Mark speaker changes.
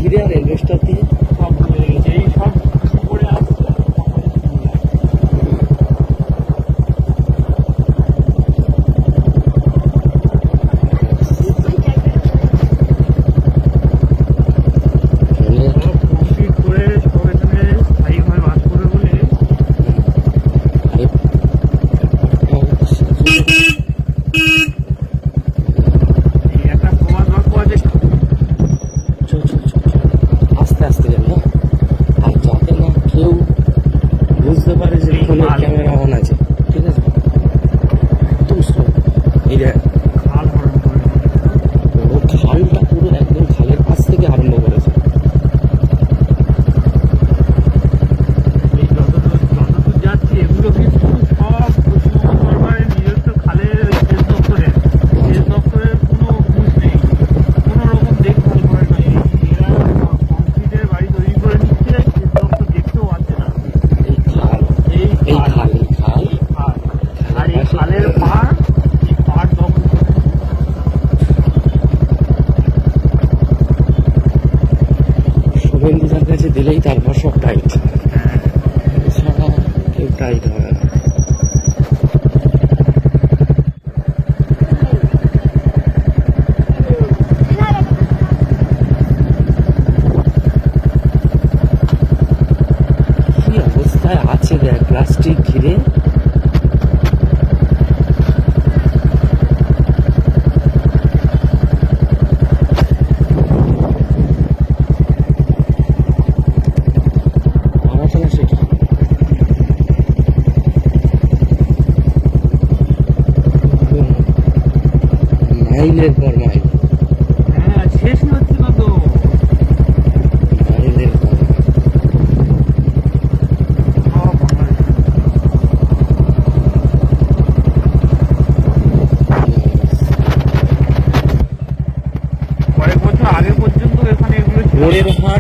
Speaker 1: ঘিরে আর ইনভেস্টার দিয়ে
Speaker 2: সব হয়ে গেছে, এই সব করে আসছে। কমপ্লিট করে সব এখানে স্থায়ীভাবে বাস করে বলে এই একটা প্রবাদ বাক্য আছে,
Speaker 1: আস্তে আস্তে যাবে না, আর যাতে না কেউ বুঝতে পারে যে ফোনের ক্যামেরা অন আছে, ঠিক আছে? একদম স্লো। এই দেখ
Speaker 2: খাল ভরণ করে
Speaker 1: ও খালটা পুরো একদম খালের পাশ থেকে আরম্ভ করেছে।
Speaker 2: এই যতদূর যাচ্ছে এগুলো কিন্তু সব পশ্চিমবঙ্গ সরকারের নিজস্ব খালের সেচ দপ্তরের কোনো বুঝ নেই, কোনো রকম দেখভাল করে না। এরা কংক্রিটের বাড়ি তৈরি করে নিচ্ছে, সেচ দপ্তর দেখতেও আসছে না।
Speaker 1: এই খাল
Speaker 2: এই
Speaker 1: এই
Speaker 2: খাল,
Speaker 1: খাল এই খাল
Speaker 2: এই খাল, আর এই খালের পাড়, এই পাড় দখল করে
Speaker 1: শুভেন্দুদার কাছে দিলেই তারপর সব টাইট, এছাড়া কেউ টাইট হবে না। কি অবস্থায় আছে দেখ, প্লাস্টিক ঘিরে। আমার না সেটা মাইলের পর মাইল,
Speaker 2: হ্যাঁ, শেষ হচ্ছে না তো।
Speaker 1: মাইলের পর মাইল।
Speaker 2: সব বাংলাদেশ। কয়েক বছর আগে পর্যন্ত এখানে এগুলো ছিল না।
Speaker 1: ভোরের হাট